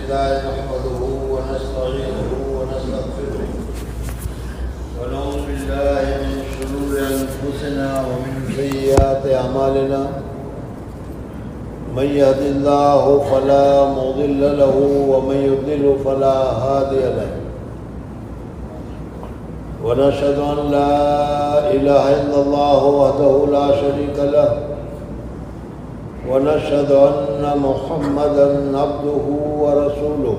لله نحمده ونستعينه ونستغفره ونعوذ بالله من شرور أنفسنا ومن سيئات أعمالنا من يهد الله فلا مضل له ومن يضلل فلا هادي له ونشهد أن لا إله إلا الله وحده لا شريك له ونشهد أن محمدًا عبده ورسوله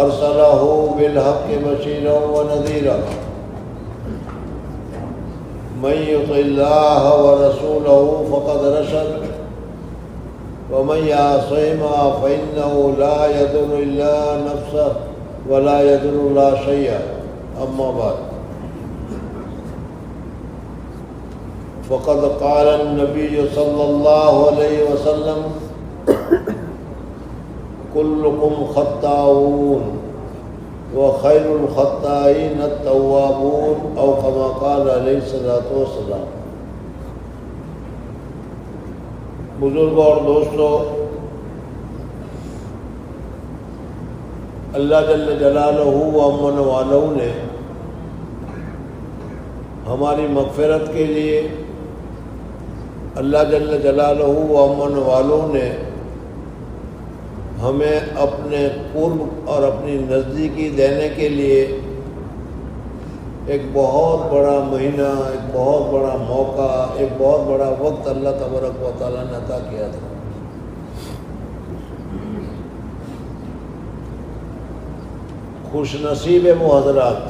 أرسله بالحق بشيرا ونذيرا من يطع الله ورسوله فقد رشد ومن يعصهما فإنه لا يضر إلا نفسه ولا يضر الله شيئا أما بعد فقد قال النبي صلى الله عليه وسلم كلكم خطاؤون وخير الخطائين التوابون أو كما قال عليه الصلاة والسلام۔ بزرگوں اور دوستوں، اللہ جل جلالہ و امن والوں نے ہماری مغفرت کے لیے، اللہ جل جلالہ و امن والوں نے ہمیں اپنے قرب اور اپنی نزدیکی دینے کے لیے ایک بہت بڑا مہینہ، ایک بہت بڑا موقع، ایک بہت بڑا وقت اللہ تبارک و تعالیٰ نے عطا کیا تھا۔ خوش نصیب وہ حضرات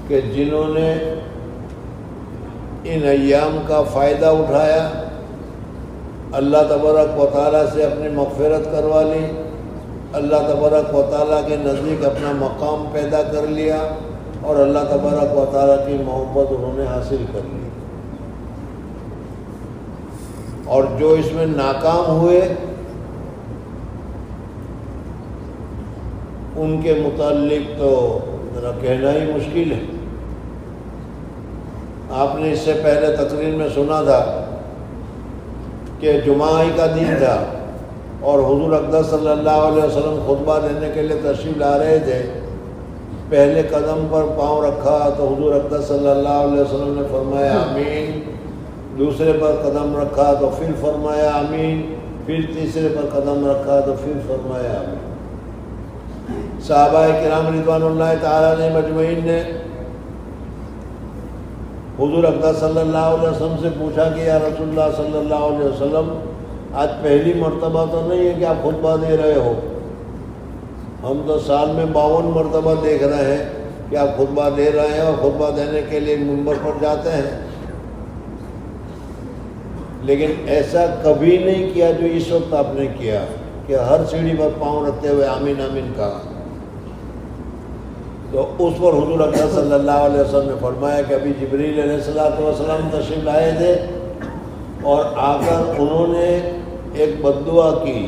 کہ جنہوں نے ان ایام کا فائدہ اٹھایا، اللہ تبارک و تعالیٰ سے اپنی مغفرت کروا لی، اللہ تبارک و تعالیٰ کے نزدیک اپنا مقام پیدا کر لیا اور اللہ تبارک و تعالیٰ کی محبت انہوں نے حاصل کر لی۔ اور جو اس میں ناکام ہوئے ان کے متعلق تو ذرا کہنا ہی مشکل ہے۔ آپ نے اس سے پہلے تقریر میں سنا تھا کہ جمعہ ہی کا دن تھا اور حضور اقدس صلی اللہ علیہ وسلم خطبہ دینے کے لیے تشریف لا رہے تھے۔ پہلے قدم پر پاؤں رکھا تو حضور اقدس صلی اللہ علیہ وسلم نے فرمایا آمین، دوسرے پر قدم رکھا تو پھر فرمایا آمین، پھر تیسرے پر قدم رکھا تو پھر فرمایا آمین۔ صحابہ کرام رضوان اللہ تعالیٰ علیہ مجمعین نے حضور اقدس صلی اللہ علیہ وسلم سے پوچھا کہ یا رسول اللہ صلی اللہ علیہ وسلم، آج پہلی مرتبہ تو نہیں ہے کہ آپ خطبہ دے رہے ہو؟ ہم تو سال میں 52 مرتبہ دیکھ رہے ہیں کہ آپ خطبہ دے رہے ہیں اور خطبہ دینے کے لیے منبر پر جاتے ہیں، لیکن ایسا کبھی نہیں کیا جو اس وقت آپ نے کیا کہ ہر سیڑھی پر پاؤں رکھتے ہوئے آمین آمین کہا۔ تو اس پر حضور اکرم صلی اللہ علیہ وسلم نے فرمایا کہ ابھی جبریل علیہ السلام تشریف لائے تھے اور آ کر انہوں نے ایک بددعا کی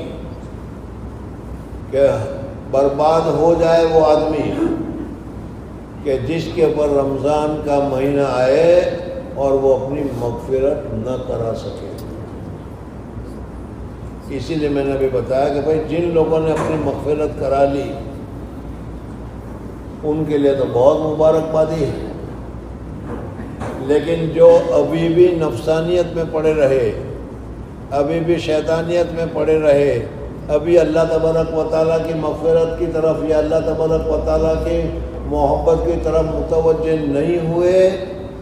کہ برباد ہو جائے وہ آدمی کہ جس کے اوپر رمضان کا مہینہ آئے اور وہ اپنی مغفرت نہ کرا سکے۔ اسی لیے میں نے ابھی بتایا کہ بھائی جن لوگوں نے اپنی مغفرت کرا لی ان کے لیے تو بہت مبارکبادی ہے، لیکن جو ابھی بھی نفسانیت میں پڑے رہے، ابھی بھی شیطانیت میں پڑے رہے، ابھی اللہ تبارک و تعالیٰ کی مغفرت کی طرف یا اللہ تبارک و تعالیٰ کی محبت کی طرف متوجہ نہیں ہوئے،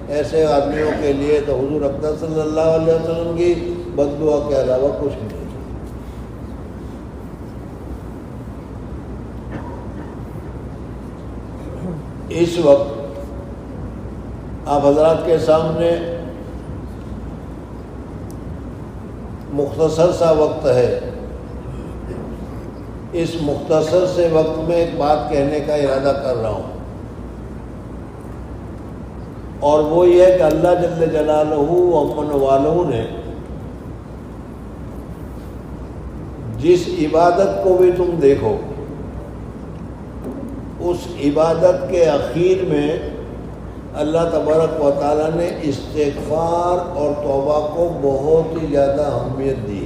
ایسے آدمیوں کے لیے تو حضور اکرم صلی اللہ علیہ وسلم کی بددعا کے علاوہ کچھ نہیں۔ اس وقت آپ حضرات کے سامنے مختصر سا وقت ہے، اس مختصر سے وقت میں ایک بات کہنے کا ارادہ کر رہا ہوں، اور وہ یہ ہے کہ اللہ جل جلالہ و امن والوں نے جس عبادت کو بھی تم دیکھو، اس عبادت کے اخیر میں اللہ تبارک و تعالیٰ نے استغفار اور توبہ کو بہت ہی زیادہ اہمیت دی۔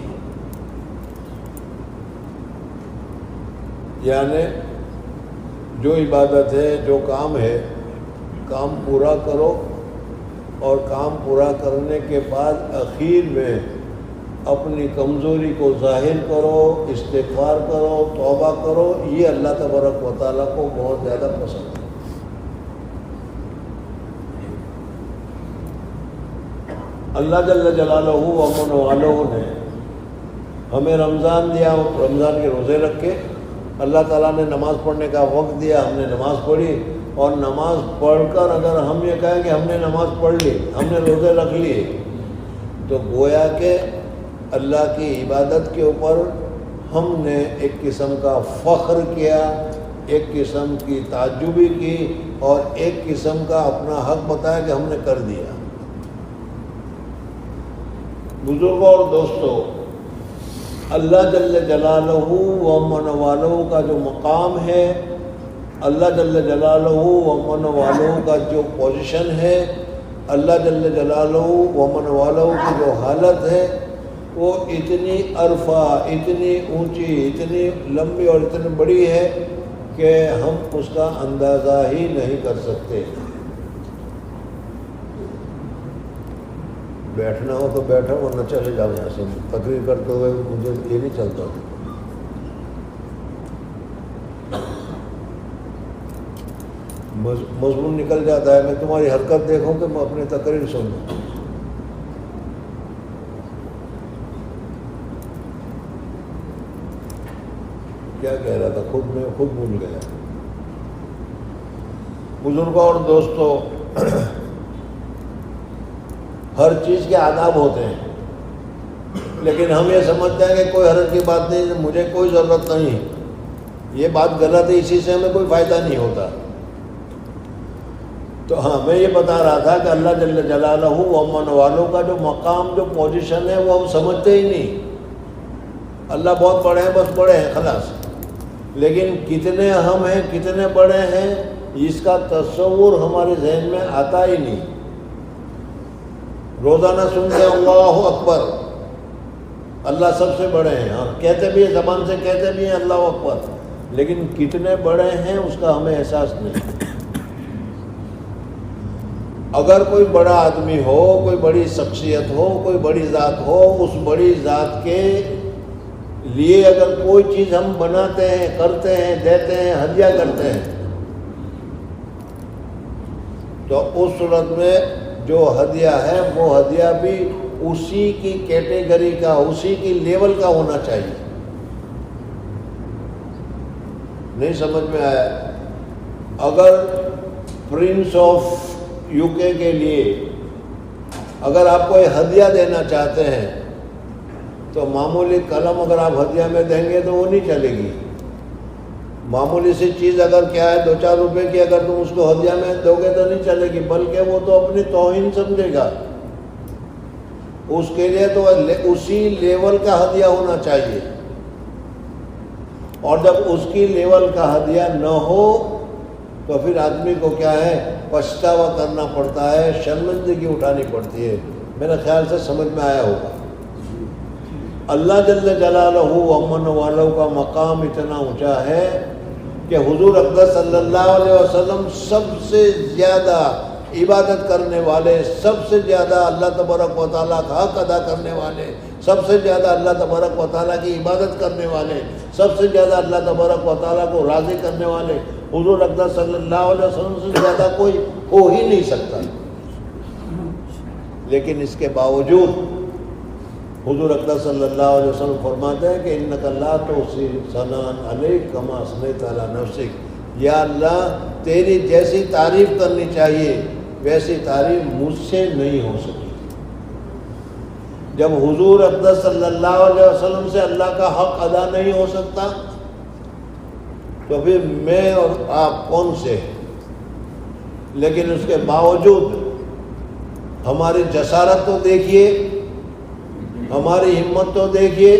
یعنی جو عبادت ہے، جو کام ہے، کام پورا کرو، اور کام پورا کرنے کے بعد اخیر میں اپنی کمزوری کو ظاہر کرو، استغفار کرو، توبہ کرو۔ یہ اللہ تبارک و تعالیٰ کو بہت زیادہ پسند ہے۔ اللہ جل جلالہ و من والہ نے ہمیں رمضان دیا، رمضان کے روزے رکھے، اللہ تعالیٰ نے نماز پڑھنے کا وقت دیا، ہم نے نماز پڑھی، اور نماز پڑھ کر اگر ہم یہ کہیں کہ ہم نے نماز پڑھ لی، ہم نے روزے رکھ لیے، تو گویا کہ اللہ کی عبادت کے اوپر ہم نے ایک قسم کا فخر کیا، ایک قسم کی تعجبی کی، اور ایک قسم کا اپنا حق بتایا کہ ہم نے کر دیا۔ بزرگوں اور دوستو، اللہ جل جلالہ و من والہ کا جو مقام ہے، اللہ جل جلالہ و من والہ کا جو پوزیشن ہے، اللہ جل جلالہ و من والہ کی جو حالت ہے، وہ اتنی عرفہ، اتنی اونچی، اتنی لمبی اور اتنی بڑی ہے کہ ہم اس کا اندازہ ہی نہیں کر سکتے۔ بیٹھنا ہو تو بیٹھو، ورنہ چلے جاؤ یہاں سے۔ تقریر کرتے ہوئے مجھے یہ نہیں چلتا۔ مضمون نکل جاتا ہے، میں تمہاری حرکت دیکھوں کہ میں اپنی تقریر سنوں۔ کیا کہہ رہا تھا، خود بھول گیا۔ بزرگوں اور دوستو، ہر چیز کے آداب ہوتے ہیں، لیکن ہم یہ سمجھتے ہیں کہ کوئی حرج کی بات نہیں، مجھے کوئی ضرورت نہیں، یہ بات غلط ہے، اسی سے ہمیں کوئی فائدہ نہیں ہوتا۔ تو ہاں، میں یہ بتا رہا تھا کہ اللہ جل جلالہ و من والوں کا جو مقام، جو پوزیشن ہے، وہ ہم سمجھتے ہی نہیں۔ اللہ بہت بڑے ہیں، بس بڑے ہیں، خلاص۔ لیکن کتنے ہم ہیں، کتنے بڑے ہیں، اس کا تصور ہمارے ذہن میں آتا ہی نہیں۔ روزانہ سنتے ہیں اللہ اکبر، اللہ سب سے بڑے ہیں، ہاں کہتے بھی ہیں، زبان سے کہتے بھی ہیں اللہ اکبر، لیکن کتنے بڑے ہیں اس کا ہمیں احساس نہیں۔ اگر کوئی بڑا آدمی ہو، کوئی بڑی شخصیت ہو، کوئی بڑی ذات ہو، اس بڑی ذات کے لیے اگر کوئی چیز ہم بناتے ہیں، کرتے ہیں، دیتے ہیں، ہدیہ کرتے ہیں، تو اس صورت میں جو ہدیہ ہے وہ ہدیہ بھی اسی کی کیٹیگری کا، اسی کی لیول کا ہونا چاہیے۔ نہیں سمجھ میں آیا؟ اگر پرنس آف یو کے لیے اگر آپ کوئی ہدیہ دینا چاہتے ہیں تو معمولی قلم اگر آپ ہدیہ میں دیں گے تو وہ نہیں چلے گی۔ معمولی سی چیز اگر کیا ہے، 2-4 روپے کی، اگر تم اس کو ہدیہ میں دو گے تو نہیں چلے گی، بلکہ وہ تو اپنی توہین سمجھے گا۔ اس کے لیے تو اسی لیول کا ہدیہ ہونا چاہیے، اور جب اس کی لیول کا ہدیہ نہ ہو تو پھر آدمی کو کیا ہے، پچھتاوا کرنا پڑتا ہے، شرمندگی اٹھانی پڑتی ہے۔ میرے خیال سے سمجھ میں آیا ہوگا۔ اللہ جل جلالہ و من والوں کا مقام اتنا اونچا ہے کہ حضور اقدس صلی اللہ علیہ وسلم سب سے زیادہ عبادت کرنے والے، سب سے زیادہ اللہ تبارک و تعالیٰ کا حق ادا کرنے والے، سب سے زیادہ اللہ تبارک و تعالیٰ کی عبادت کرنے والے، سب سے زیادہ اللہ تبارک و تعالیٰ کو راضی کرنے والے حضور اقدس صلی اللہ علیہ وسلم سے زیادہ کوئی ہو ہی نہیں سکتا۔ لیکن اس کے باوجود حضور اقدس صلی اللہ علیہ وسلم فرماتے ہیں کہ انک لا تحصی ثناء علیک کما اثنیت علی نفسک، یا اللہ تیری جیسی تعریف کرنی چاہیے ویسی تعریف مجھ سے نہیں ہو سکی۔ جب حضور اقدس صلی اللہ علیہ وسلم سے اللہ کا حق ادا نہیں ہو سکتا تو پھر میں اور آپ کون سے؟ لیکن اس کے باوجود ہماری جسارت تو دیکھیے، ہماری ہمت تو دیکھیے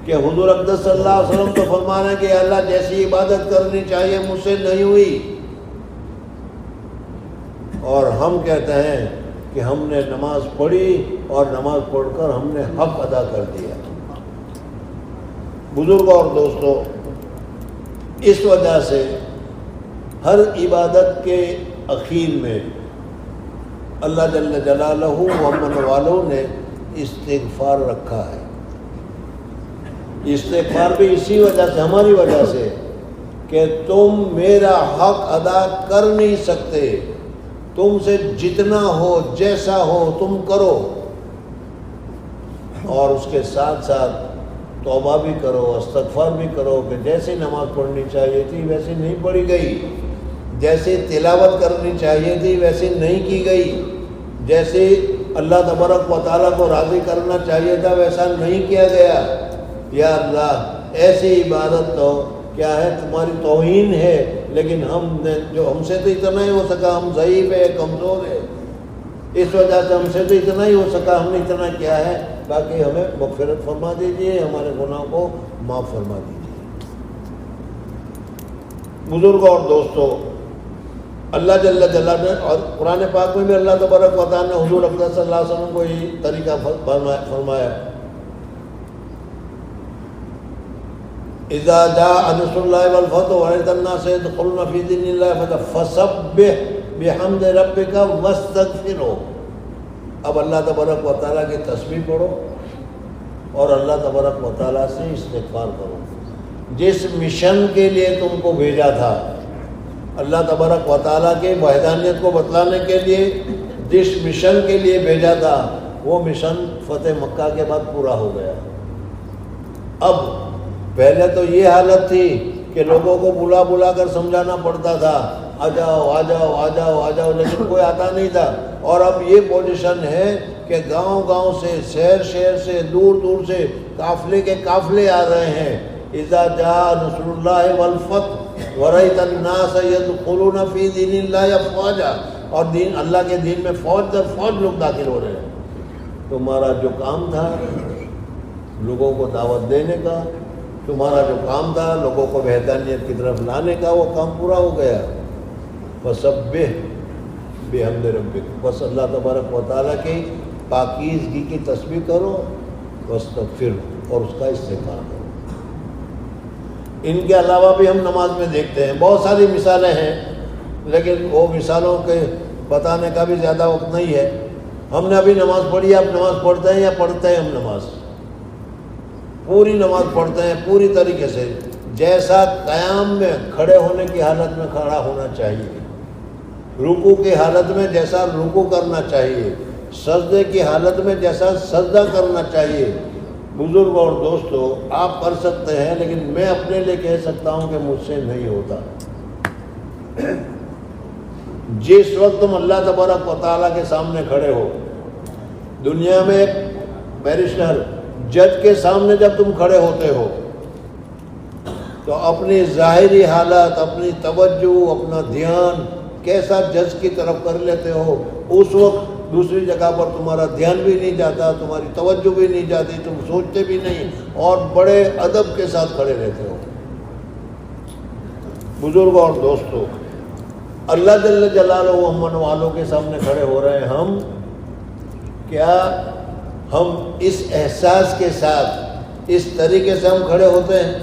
کہ حضور اقدس صلی اللہ علیہ وسلم تو فرما رہے ہیں کہ اللہ جیسی عبادت کرنی چاہیے مجھ سے نہیں ہوئی، اور ہم کہتے ہیں کہ ہم نے نماز پڑھی اور نماز پڑھ کر ہم نے حق ادا کر دیا۔ بزرگوں اور دوستو، اس وجہ سے ہر عبادت کے اخیر میں اللہ جل جلالہ و امن والوں نے استغفار رکھا ہے۔ استغفار بھی اسی وجہ سے، ہماری وجہ سے، کہ تم میرا حق ادا کر نہیں سکتے، تم سے جتنا ہو جیسا ہو تم کرو، اور اس کے ساتھ ساتھ توبہ بھی کرو، استغفار بھی کرو کہ جیسی نماز پڑھنی چاہیے تھی ویسی نہیں پڑھی گئی، جیسی تلاوت کرنی چاہیے تھی ویسی نہیں کی گئی، جیسے اللہ تبارک و تعالیٰ کو راضی کرنا چاہیے تھا ویسا نہیں کیا گیا۔ یا اللہ ایسی عبادت تو کیا ہے، تمہاری توہین ہے، لیکن ہم سے تو اتنا ہی ہو سکا، ہم ضعیف ہے، کمزور ہے، اس وجہ سے ہم سے تو اتنا ہی ہو سکا، ہم نے اتنا کیا ہے، باقی ہمیں مغفرت فرما دیجیے، ہمارے گناہ کو معاف فرما دیجیے۔ بزرگوں اور دوستو، اللہ جل جلالہ اور قرآن پاک میں بھی اللہ تبارک و تعالیٰ نے حضور اقدس صلی اللہ علیہ وسلم کو یہ طریقہ فرمایا، اذا جاء نصر اللہ والفتح ورأيت الناس يدخلون في دين الله فسبح بحمد ربك واستغفره۔ اب اللہ تبارک و تعالیٰ کی تسبیح پڑھو اور اللہ تبارک و تعالیٰ سے استغفار کرو۔ جس مشن کے لیے تم کو بھیجا تھا، اللہ تبارک و تعالیٰ کے وحدانیت کو بتلانے کے لیے جس مشن کے لیے بھیجا تھا، وہ مشن فتح مکہ کے بعد پورا ہو گیا۔ اب پہلے تو یہ حالت تھی کہ لوگوں کو بلا بلا کر سمجھانا پڑتا تھا، آ جاؤ آ جاؤ آ جاؤ آ جاؤ، لیکن کوئی آتا نہیں تھا۔ اور اب یہ پوزیشن ہے کہ گاؤں گاؤں سے، شہر شہر سے، دور دور سے قافلے کے قافلے آ رہے ہیں۔ اذا جاء نصر اللہ والفتح ورأيت الناس يدخلون في دين الله افواجا، اور دین اللہ کے دین میں فوج در فوج لوگ داخل ہو رہے ہیں۔ تمہارا جو کام تھا لوگوں کو دعوت دینے کا، تمہارا جو کام تھا لوگوں کو وحدانیت کی طرف لانے کا، وہ کام پورا ہو گیا۔ فسبح بحمد ربک، بس اللہ تبارک و تعالیٰ کی پاکیزگی کی تسبیح کرو، واستغفر، اور اس کا استغفار کرو۔ ان کے علاوہ بھی ہم نماز میں دیکھتے ہیں بہت ساری مثالیں ہیں، لیکن وہ مثالوں کے بتانے کا بھی زیادہ وقت نہیں ہے۔ ہم نے ابھی نماز پڑھی، اب نماز پڑھتے ہیں یا پڑھتے ہیں؟ ہم نماز پوری نماز پڑھتے ہیں پوری طریقے سے، جیسا قیام میں کھڑے ہونے کی حالت میں کھڑا ہونا چاہیے، رکوع کی حالت میں جیسا رکوع کرنا چاہیے، سجدے کی حالت میں جیسا سجدہ کرنا چاہیے۔ بزرگ اور دوستو، آپ کر سکتے ہیں، لیکن میں اپنے لیے کہہ سکتا ہوں کہ مجھ سے نہیں ہوتا۔ جس وقت تم اللہ تبارک و تعالیٰ کے سامنے کھڑے ہو، دنیا میں ایک بیرسٹر جج کے سامنے جب تم کھڑے ہوتے ہو تو اپنی ظاہری حالت، اپنی توجہ، اپنا دھیان کیسا جج کی طرف کر لیتے ہو، اس وقت دوسری جگہ پر تمہارا دھیان بھی نہیں جاتا، تمہاری توجہ بھی نہیں جاتی، تم سوچتے بھی نہیں، اور بڑے ادب کے ساتھ کھڑے رہتے ہو۔ بزرگوں اور دوستو، اللہ جل جلالہ و امن والوں کے سامنے کھڑے ہو رہے ہیں ہم، کیا ہم اس احساس کے ساتھ اس طریقے سے ہم کھڑے ہوتے ہیں؟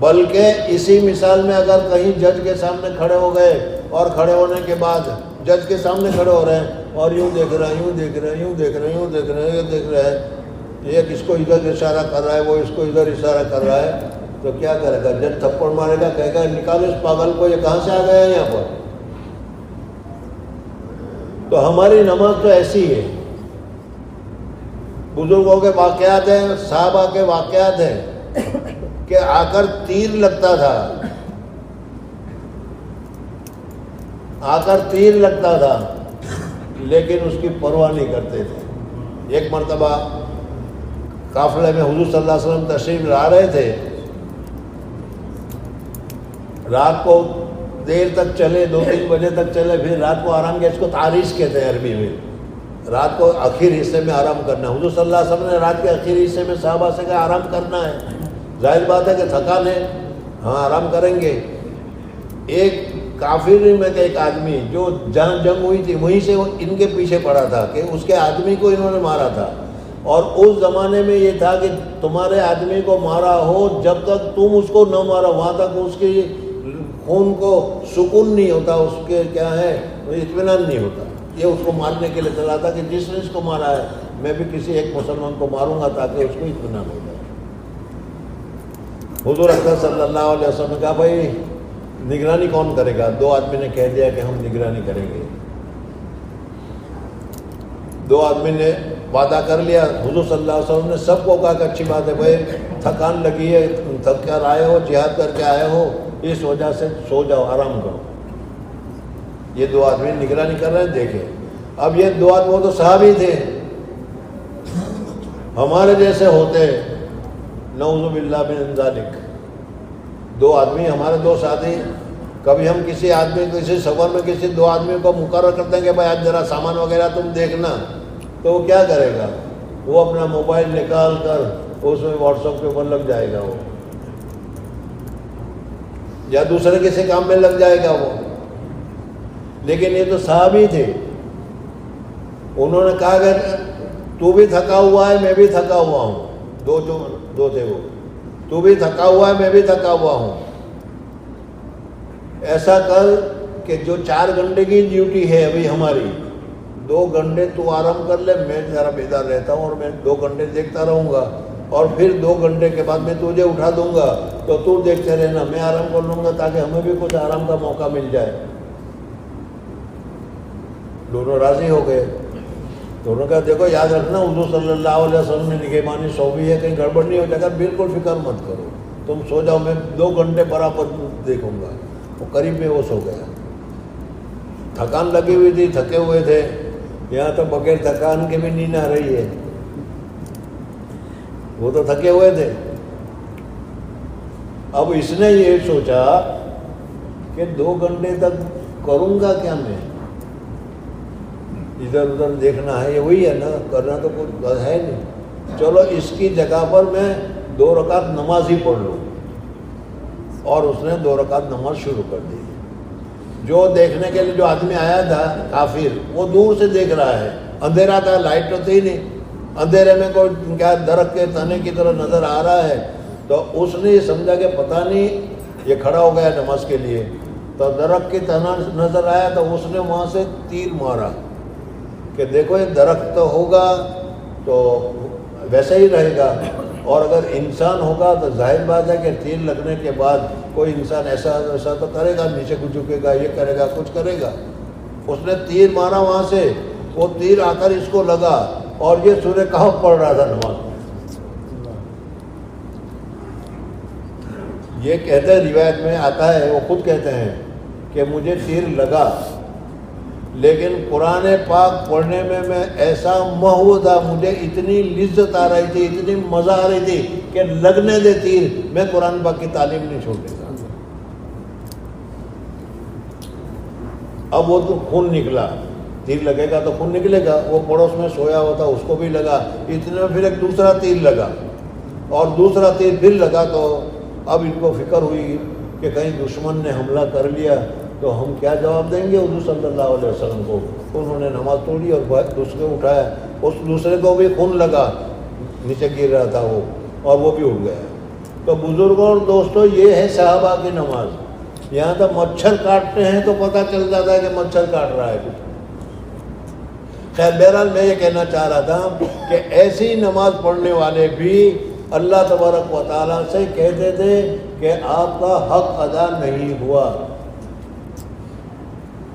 بلکہ اسی مثال میں اگر کہیں جج کے سامنے کھڑے ہو گئے اور کھڑے ہونے کے بعد جج کے سامنے کھڑے ہو رہے ہیں اور یوں دیکھ رہے ہیں، یوں دیکھ رہے ہیں، یوں دیکھ رہے ہیں، یوں دیکھ رہے ہیں، یہ دیکھ رہے ہیں، ایک اس کو ادھر اشارہ کر رہا ہے، وہ اس کو ادھر اشارہ کر رہا ہے، تو کیا کرے گا؟ جج تھپڑ مارے گا، کہے گا نکالو اس پاگل کو، یہ کہاں سے آ گیا ہے یہاں پر؟ تو ہماری نماز تو ایسی ہے۔ بزرگوں کے واقعات ہیں، صحابہ کے واقعات ہیں کہ آ کر تیر لگتا تھا، آ کر تیر لگتا تھا، لیکن اس کی پرواہ نہیں کرتے تھے۔ ایک مرتبہ قافلے میں حضور صلی اللہ علیہ وسلم تشریف لا رہے تھے، رات کو دیر تک چلے، 2-3 بجے تک چلے، پھر رات کو آرام کیا، اس کو تعریش کہتے ہیں عربی میں، رات کو آخر حصے میں آرام کرنا۔ حضور صلی اللہ علیہ وسلم نے رات کے آخری حصے میں صحابہ سے کہا آرام کرنا ہے، ظاہر بات ہے کہ تھکان ہے، ہاں آرام کریں گے۔ ایک کافر میں کہ ایک آدمی جو جنگ ہوئی تھی وہیں سے ان کے پیچھے پڑا تھا کہ اس کے آدمی کو انہوں نے مارا تھا، اور اس زمانے میں یہ تھا کہ تمہارے آدمی کو مارا ہو، جب تک تم اس کو نہ مارا وہاں تک اس کی خون کو سکون نہیں ہوتا، اس کے کیا ہے اطمینان نہیں ہوتا. یہ اس کو مارنے کے لیے چلا تھا کہ جس نے اس کو مارا ہے میں بھی کسی ایک مسلمان کو ماروں گا تاکہ اس کو اطمینان ہو جائے. حضور اکرم صلی اللہ علیہ وسلم نے کہا بھائی نگرانی کون کرے گا؟ 2 آدمی نے کہہ دیا کہ ہم نگرانی کریں گے. 2 آدمی نے وعدہ کر لیا. حضور صلی اللہ علیہ وسلم نے سب کو کہا کہ اچھی بات ہے بھائی، تھکان لگی ہے، تھک کر آئے ہو، جہاد کر کے آئے ہو، اس وجہ سے سو جاؤ، آرام کرو. یہ 2 آدمی نگرانی کر رہے ہیں. دیکھیں اب یہ 2 آدمی وہ تو صحابی تھے، ہمارے جیسے ہوتے نعوذ باللہ من ذالک. 2 آدمی ہمارے 2 ساتھی، کبھی ہم کسی آدمی کسی سفر میں کسی 2 آدمی کو مقرر کرتے ہیں کہ بھائی آج ذرا سامان وغیرہ تم دیکھنا، تو وہ کیا کرے گا؟ وہ اپنا موبائل نکال کر اس میں واٹس ایپ کے اوپر لگ جائے گا، وہ یا دوسرے کسی کام میں لگ جائے گا وہ. لیکن یہ تو صحابی تھے، انہوں نے کہا کہ تو بھی تھکا ہوا ہے میں بھی تھکا ہوا ہوں. 2 تھے وہ، تو بھی تھکا ہوا ہے میں بھی تھکا ہوا ہوں. ایسا کر کہ جو 4 گھنٹے کی ڈیوٹی ہے ابھی ہماری، 2 گھنٹے تو آرام کر لے، میں ذرا بیدار رہتا ہوں اور میں 2 گھنٹے دیکھتا رہوں گا، اور پھر 2 گھنٹے کے بعد میں تجھے اٹھا دوں گا تو تو دیکھتے رہنا، میں آرام کر لوں گا تاکہ ہمیں بھی کچھ آرام کا موقع مل جائے. دونوں راضی ہو گئے. دونوں کا دیکھو یاد رکھنا حضور صلی اللہ علیہ وسلم نے نگہبانی سونپی ہے، کہیں گڑبڑ نہیں ہو جائے گا، بالکل فکر مت کرو، تم سو جاؤ، میں 2 گھنٹے برابر دیکھوں گا. وہ قریب میں وہ سو گیا. تھکان لگی ہوئی تھی، تھکے ہوئے تھے، یہاں تو بغیر تھکان کے بھی نیند آ رہی ہے، وہ تو تھکے ہوئے تھے. اب اس نے یہ سوچا کہ 2 گھنٹے تک کروں گا کیا، میں ادھر ادھر دیکھنا ہے، یہ وہی ہے نا، کرنا تو کچھ ہے نہیں. چلو اس کی جگہ پر میں 2 رکعت نماز ہی پڑھ لوں. اور اس نے 2 رکعت نماز شروع کر دی. جو دیکھنے کے لیے جو آدمی آیا تھا کافر، وہ دور سے دیکھ رہا ہے، اندھیرا تھا، لائٹ تو تھی نہیں، اندھیرے میں کوئی کیا درخت کے تنے کی طرح نظر آ رہا ہے. تو اس نے یہ سمجھا کہ پتہ نہیں، یہ کھڑا ہو گیا نماز کے لیے، تو درخت کی تنا نظر آیا تو اس نے وہاں سے تیر مارا کہ دیکھو یہ درخت تو ہوگا تو ویسا ہی رہے گا، اور اگر انسان ہوگا تو ظاہر بات ہے کہ تیر لگنے کے بعد کوئی انسان ایسا تو کرے گا، نیچے کو جھکے گا، یہ کرے گا، کچھ کرے گا. اس نے تیر مارا وہاں سے، وہ تیر آ کر اس کو لگا، اور یہ سورہ کہف پڑھ رہا تھا نماز میں. یہ کہتے ہیں، روایت میں آتا ہے، وہ خود کہتے ہیں کہ مجھے تیر لگا، لیکن قرآن پاک پڑھنے میں ایسا محو تھا، مجھے اتنی لذت آ رہی تھی، اتنی مزہ آ رہی تھی کہ لگنے دے تیر، میں قرآن پاک کی تعلیم نہیں چھوڑنے کا. اب وہ تو خون نکلا، تیر لگے گا تو خون نکلے گا. وہ پڑوس میں سویا ہوا تھا، اس کو بھی لگا. اتنے میں پھر ایک دوسرا تیر لگا، اور دوسرا تیر پھر لگا. تو اب ان کو فکر ہوئی کہ کہیں دشمن نے حملہ کر لیا تو ہم کیا جواب دیں گے حضور صلی اللہ علیہ وسلم کو. انہوں نے نماز توڑی اور دوسرے اٹھایا، اس دوسرے کو بھی خون لگا، نیچے گر رہا تھا وہ، اور وہ بھی اٹھ گیا. تو بزرگوں اور دوستوں، یہ ہے صحابہ کی نماز. یہاں تو مچھر کاٹتے ہیں تو پتہ چل جاتا ہے کہ مچھر کاٹ رہا ہے کچھ. خیر بہرحال میں یہ کہنا چاہ رہا تھا کہ ایسی نماز پڑھنے والے بھی اللہ تبارک و تعالیٰ سے کہتے تھے کہ آپ کا حق ادا نہیں ہوا.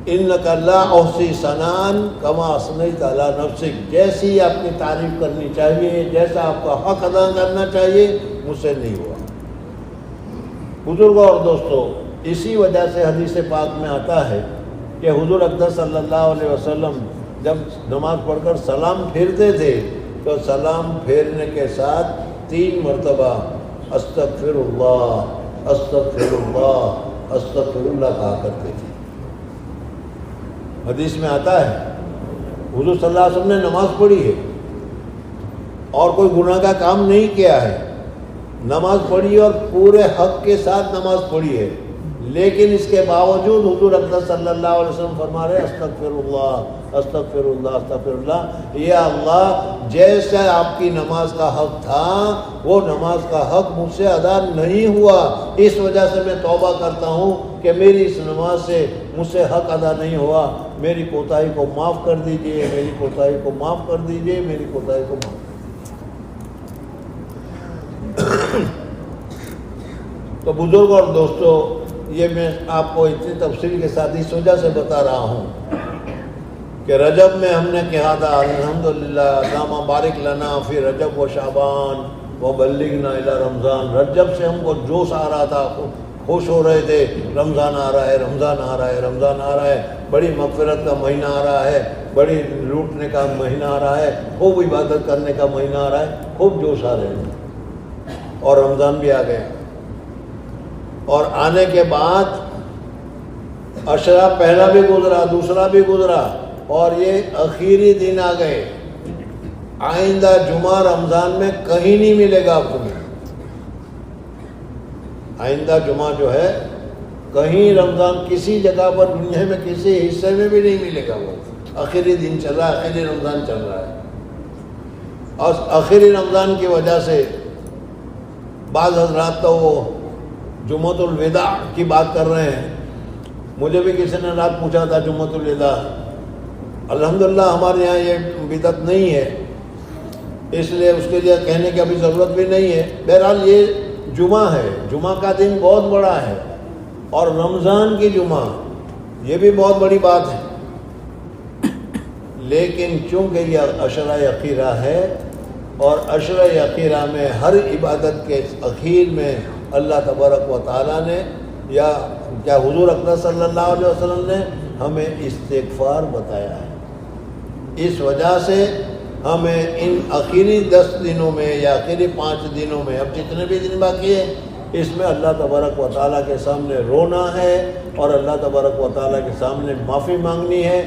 اِنَّكَ لَا أُحْصِي ثَنَاءً كَمَا أَثْنَيْتَ عَلَىٰ نَفْسِكَ، جیسی آپ کی تعریف کرنی چاہیے، جیسا آپ کا حق ادا کرنا چاہیے، مجھ سے نہیں ہوا. بزرگوں اور دوستوں، اسی وجہ سے حدیث پاک میں آتا ہے کہ حضور اقدس صلی اللہ علیہ وسلم جب نماز پڑھ کر سلام پھیرتے تھے تو سلام پھیرنے کے ساتھ 3 مرتبہ استغفر اللہ استغفر اللہ استغفر اللہ کہا کرتے تھے. حدیث میں آتا ہے حضور صلی اللہ علیہ وسلم نے نماز پڑھی ہے اور کوئی گناہ کا کام نہیں کیا ہے، نماز پڑھی اور پورے حق کے ساتھ نماز پڑھی ہے، لیکن اس کے باوجود حضور اقدس صلی اللہ علیہ وسلم فرما رہے استغفر اللہ استغفر اللہ، یا اللہ جیسا آپ کی نماز کا حق تھا وہ نماز کا حق مجھ سے ادا نہیں ہوا، اس وجہ سے میں توبہ کرتا ہوں کہ میری اس نماز سے مجھ سے حق ادا نہیں ہوا، میری کوتاہی کو معاف کر دیجئے، میری کوتاہی کو معاف کر دیجئے، میری کوتاہی کو معاف کر دیجئے۔ تو بزرگ اور دوستو، یہ میں آپ کو اتنی تفصیل کے ساتھ اس وجہ سے بتا رہا ہوں کہ رجب میں ہم نے کہا تھا الحمدللہ اللہم بارک لنا فی رجب و شعبان وبلغنا الی رمضان، رجب سے ہم کو جوش آ رہا تھا، خوش ہو رہے تھے، رمضان آ رہا ہے، رمضان آ رہا ہے، رمضان آ رہا ہے، بڑی مغفرت کا مہینہ آ رہا ہے، بڑی لوٹنے کا مہینہ آ رہا ہے، خوب عبادت کرنے کا مہینہ آ رہا ہے، خوب جوش آ رہے ہیں، اور رمضان بھی آ گئے، اور آنے کے بعد عشرہ پہلا بھی گزرا، دوسرا بھی گزرا، اور یہ آخری دن آ گئے۔ آئندہ جمعہ رمضان میں کہیں نہیں ملے گا آپ تمہیں، آئندہ جمعہ جو ہے کہیں رمضان کسی جگہ پر دنیا میں کسی حصے میں بھی نہیں ملے گا، وہ آخری دن چل رہا ہے، آخری رمضان چل رہا ہے، اور آخری رمضان کی وجہ سے بعض حضرات تو وہ جمعۃ الوداع کی بات کر رہے ہیں۔ مجھے بھی کسی نے رات پوچھا تھا جمعۃ الوداع، الحمدللہ ہمارے یہاں یہ بدعت نہیں ہے، اس لیے اس کے لیے کہنے کی ابھی ضرورت بھی نہیں ہے۔ بہرحال یہ جمعہ ہے، جمعہ کا دن بہت بڑا ہے، اور رمضان کی جمعہ یہ بھی بہت بڑی بات ہے، لیکن چونکہ یہ عشرہ اخیرہ ہے، اور عشرہ اخیرہ میں ہر عبادت کے اخیر میں اللہ تبارک و تعالیٰ نے یا کیا حضور اکرم صلی اللہ علیہ وسلم نے ہمیں استغفار بتایا ہے۔ اس وجہ سے ہمیں ان آخری 10 دنوں میں یا آخری 5 دنوں میں، اب جتنے بھی دن باقی ہے، اس میں اللہ تبارک و تعالیٰ کے سامنے رونا ہے، اور اللہ تبارک و تعالیٰ کے سامنے معافی مانگنی ہے،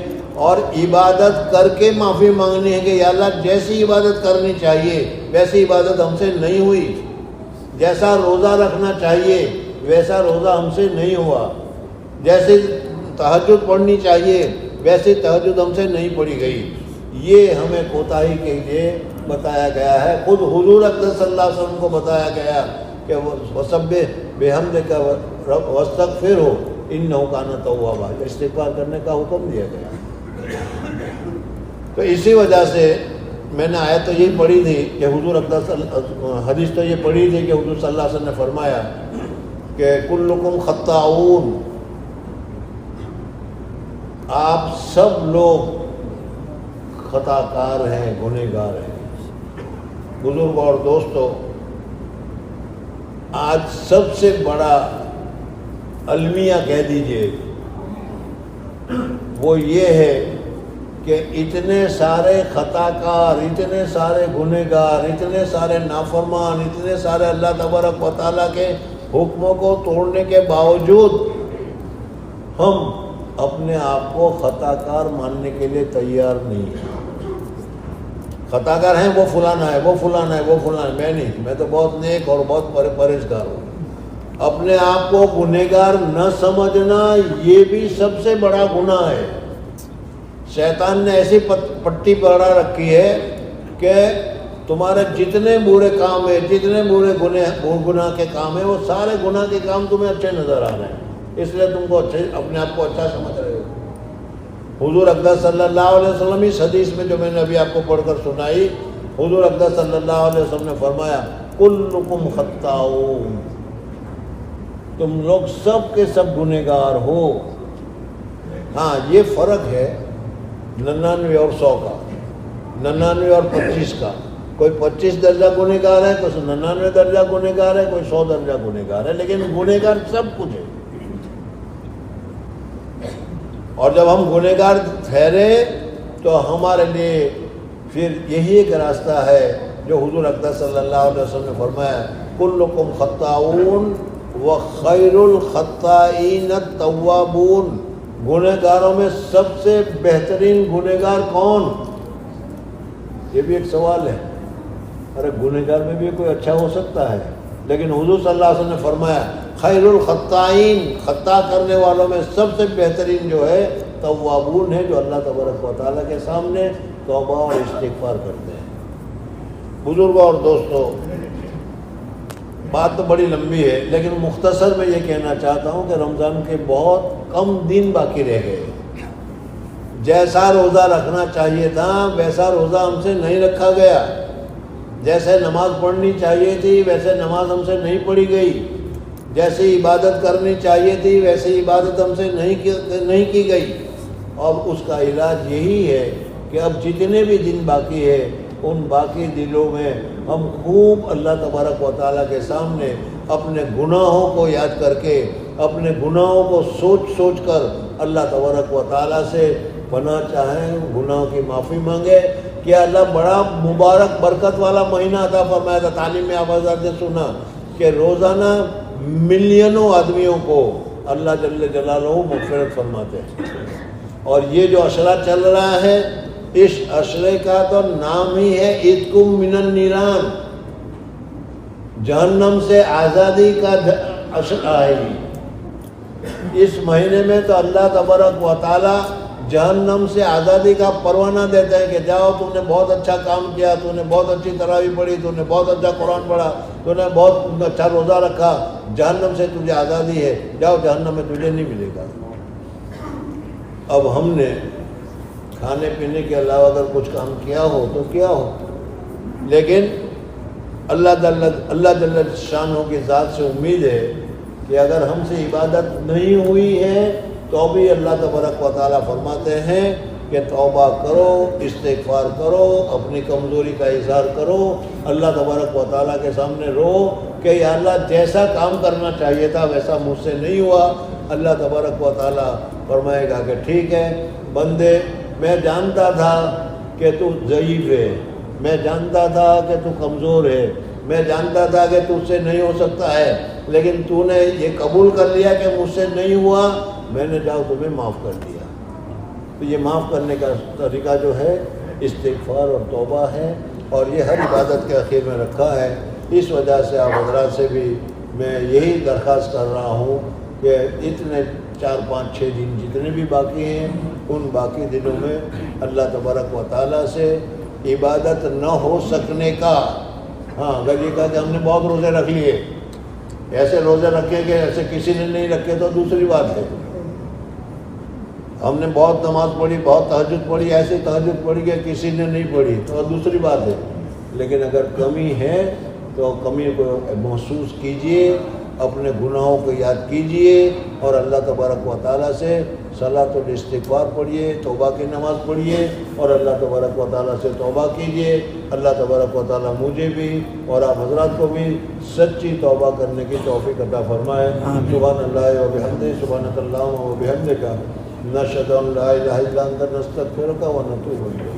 اور عبادت کر کے معافی مانگنی ہے کہ یا اللہ جیسی عبادت کرنی چاہیے ویسی عبادت ہم سے نہیں ہوئی، جیسا روزہ رکھنا چاہیے ویسا روزہ ہم سے نہیں ہوا، جیسے تہجد پڑھنی چاہیے ویسے تہجد ہم سے نہیں پڑھی گئی۔ یہ ہمیں کوتاہی کے لیے بتایا گیا ہے، خود حضور اکرم صلی اللہ علیہ وسلم کو بتایا گیا کہ وسبح بحمدک واستغفرہ انہ کان توابا، استغفار کرنے کا حکم دیا گیا۔ تو اسی وجہ سے میں نے آیت تو یہ پڑھی تھی کہ حضور حدیث تو یہ پڑھی تھی کہ حضور صلی اللہ علیہ وسلم نے فرمایا کہ کلکم خطاؤن، آپ سب لوگ خطا کار ہیں، گنہگار ہیں۔ بزرگ اور دوستو، آج سب سے بڑا المیہ کہہ دیجئے وہ یہ ہے کہ اتنے سارے خطا کار، اتنے سارے گنہگار، اتنے سارے نافرمان، اتنے سارے اللہ تبارک و تعالیٰ کے حکموں کو توڑنے کے باوجود ہم اپنے آپ کو خطا کار ماننے کے لیے تیار نہیں ہیں۔ خطا کار ہیں وہ فلانا ہے، وہ فلانا ہے، وہ فلانا ہے، میں نہیں، میں تو بہت نیک اور بہت پرہیزگار ہوں۔ اپنے آپ کو گنہگار نہ سمجھنا یہ بھی سب سے بڑا گناہ ہے۔ شیطان نے ایسی پٹی پڑا رکھی ہے کہ تمہارے جتنے برے کام ہیں، جتنے برے گناہ کے کام ہیں، وہ سارے گناہ کے کام تمہیں اچھے نظر آ رہے ہیں، اس لیے تم کو اپنے آپ کو اچھا سمجھ رہے ہو۔ حضور اقدس صلی اللہ علیہ وسلم اس حدیث میں جو میں نے ابھی آپ کو پڑھ کر سنائی، حضور اقدس صلی اللہ علیہ وسلم نے فرمایا کلکم خطاؤن، تم لوگ سب کے سب گنہگار ہو۔ ہاں یہ فرق ہے 99 اور 100 کا، 99 اور 25 کا۔ کوئی 25 درجہ گنہگار ہے، کوئی 99 درجہ گنہگار ہے، کوئی 100 درجہ گنہگار ہے، لیکن گنہگار سب کچھ ہے۔ اور جب ہم گنہگار ٹھہرے تو ہمارے لیے پھر یہی ایک راستہ ہے جو حضور اقدس صلی اللہ علیہ وسلم نے فرمایا کلکم خطاؤن وخیر الخطائین التوابون، گنہگاروں میں سب سے بہترین گنہگار کون؟ یہ بھی ایک سوال ہے۔ ارے گنہگار میں بھی کوئی اچھا ہو سکتا ہے، لیکن حضور صلی اللہ علیہ وسلم نے فرمایا خیر الخطائین، خطا کرنے والوں میں سب سے بہترین جو ہے توابون ہیں جو اللہ تبارک و تعالیٰ کے سامنے توبہ اور استغفار کرتے ہیں۔ بزرگوں اور دوستوں، بات تو بڑی لمبی ہے، لیکن مختصر میں یہ کہنا چاہتا ہوں کہ رمضان کے بہت کم دن باقی رہ گئے۔ جیسا روزہ رکھنا چاہیے تھا ویسا روزہ ہم سے نہیں رکھا گیا، جیسے نماز پڑھنی چاہیے تھی ویسے نماز ہم سے نہیں پڑھی گئی، جیسی عبادت کرنی چاہیے تھی ویسی عبادت ہم سے نہیں کی گئی۔ اور اس کا علاج یہی ہے کہ اب جتنے بھی دن باقی ہے ان باقی دنوں میں ہم خوب اللہ تبارک و تعالیٰ کے سامنے اپنے گناہوں کو یاد کر کے، اپنے گناہوں کو سوچ کر اللہ تبارک و تعالیٰ سے پناہ چاہیں، گناہوں کی معافی مانگے کہ اللہ بڑا مبارک برکت والا مہینہ عطا فرمایا تھا۔ تعلیم میں آپ حضرات نے سنا کہ روزانہ ملینوں آدمیوں کو اللہ جل جلالہ مغفرت فرماتے ہیں۔ اور یہ جو عشرہ چل رہا ہے، اس عشرے کا تو نام ہی ہے عتقم من النیران، جہنم سے آزادی کا عشرہ ہے۔ اس مہینے میں تو اللہ تبارک و تعالی جہنم سے آزادی کا پروانہ دیتا ہے کہ جاؤ، تو نے بہت اچھا کام کیا، تو نے بہت اچھی تراویح پڑھی، تو نے بہت اچھا قرآن پڑھا، تو نے بہت اچھا روزہ رکھا، جہنم سے تجھے آزادی ہے، جاؤ جہنم میں تجھے نہیں ملے گا۔ اب ہم نے کھانے پینے کے علاوہ اگر کچھ کام کیا ہو تو کیا ہو، لیکن اللہ جل شانہ کی ذات سے امید ہے کہ اگر ہم سے عبادت نہیں ہوئی ہے تو بھی اللہ تبارک و تعالیٰ فرماتے ہیں کہ توبہ کرو، استغفار کرو، اپنی کمزوری کا اظہار کرو، اللہ تبارک و تعالیٰ کے سامنے رو کہ یا اللہ جیسا کام کرنا چاہیے تھا ویسا مجھ سے نہیں ہوا۔ اللہ تبارک و تعالیٰ فرمائے گا کہ ٹھیک ہے بندے، میں جانتا تھا کہ تو ضعیف ہے، میں جانتا تھا کہ تو کمزور ہے، میں جانتا تھا کہ تجھ سے نہیں ہو سکتا ہے، لیکن تو نے یہ قبول کر لیا کہ مجھ سے نہیں ہوا، میں نے جاؤ تمہیں معاف کر دیا۔ تو یہ معاف کرنے کا طریقہ جو ہے استغفار اور توبہ ہے، اور یہ ہر عبادت کے اخیر میں رکھا ہے۔ اس وجہ سے آپ حضرات سے بھی میں یہی درخواست کر رہا ہوں کہ اتنے 4 5 6 دن جتنے بھی باقی ہیں ان باقی دنوں میں اللہ تبارک و تعالیٰ سے عبادت نہ ہو سکنے کا، ہاں اگر یہ کہا کہ ہم نے بہت روزے رکھ لیے، ایسے روزے رکھے کہ ایسے کسی نے نہیں رکھے تو دوسری بات ہے۔ ہم نے بہت نماز پڑھی، بہت تہجد پڑھی، ایسی تہجد پڑھی کہ کسی نے نہیں پڑھی تو دوسری بات ہے۔ لیکن اگر کمی ہے تو کمی کو محسوس کیجئے، اپنے گناہوں کو یاد کیجئے اور اللہ تبارک و تعالیٰ سے صلاۃ الاستغفار پڑھیے، توبہ کی نماز پڑھیے اور اللہ تبارک و تعالیٰ سے توبہ کیجئے۔ اللہ تبارک و تعالیٰ مجھے بھی اور آپ حضرات کو بھی سچی توبہ کرنے کی توفیق عطا فرمائے۔ سبحان اللہ و بحمدہ، سبحانک اللہم و بحمدک، نشہد ان لا الہ الا انت، نستغفرک و نتوب الیک۔